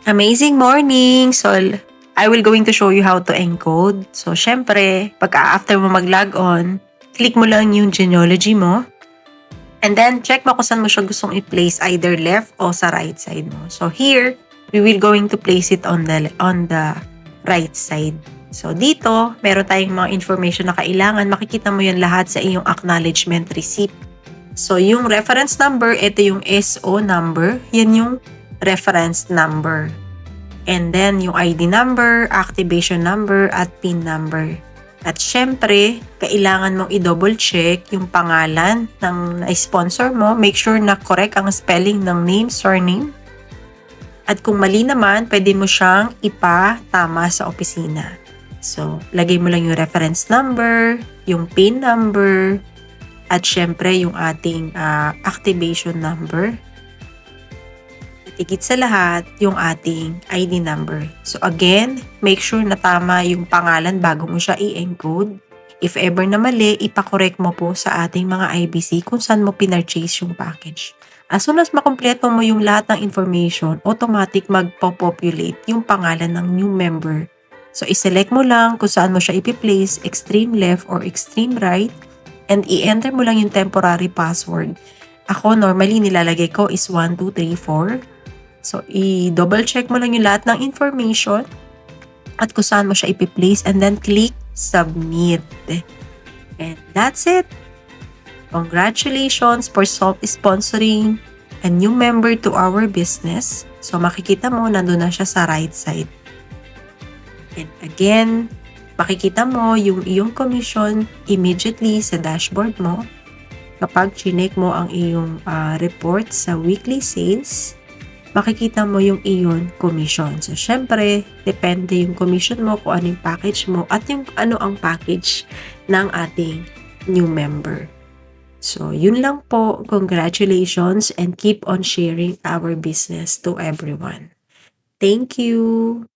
Amazing morning! So, I will going to show you how to encode. So, syempre, after mo mag-log on, click mo lang yung genealogy mo. And then, check mo kung saan mo siya gustong i-place, either left o sa right side mo. So, here, we will going to place it on the right side. So, dito, meron tayong mga information na kailangan. Makikita mo yan lahat sa iyong acknowledgement receipt. So, yung reference number, ito yung SO number. Yan yung reference number. And then, yung ID number, activation number, at PIN number. At syempre, kailangan mong i-double check yung pangalan ng sponsor mo. Make sure na correct ang spelling ng name, surname. At kung mali naman, pwede mo siyang ipatama sa opisina. So, lagay mo lang yung reference number, yung PIN number, at syempre yung ating activation number. At higit sa lahat, yung ating ID number. So again, make sure na tama yung pangalan bago mo siya i-encode. If ever na mali, ipakorek mo po sa ating mga IBC kung saan mo pinurchase yung package. As soon as makompleto mo yung lahat ng information, automatic magpo-populate yung pangalan ng new member. So iselect mo lang kung saan mo siya ipi-place, extreme left or extreme right, and i-enter mo lang yung temporary password. Ako, normally nilalagay ko is 1234. So, i-double check mo lang yung lahat ng information at kung saan mo siya ipi-place and then click submit. And that's it. Congratulations for sponsoring a new member to our business. So, makikita mo, nandun na siya sa right side. And again, makikita mo yung iyong commission immediately sa dashboard mo. Kapag chinek mo ang iyong report sa weekly sales, makikita mo yung iyong commission. So, syempre, depende yung commission mo kung ano yung package mo at yung ano ang package ng ating new member. So, yun lang po. Congratulations and keep on sharing our business to everyone. Thank you!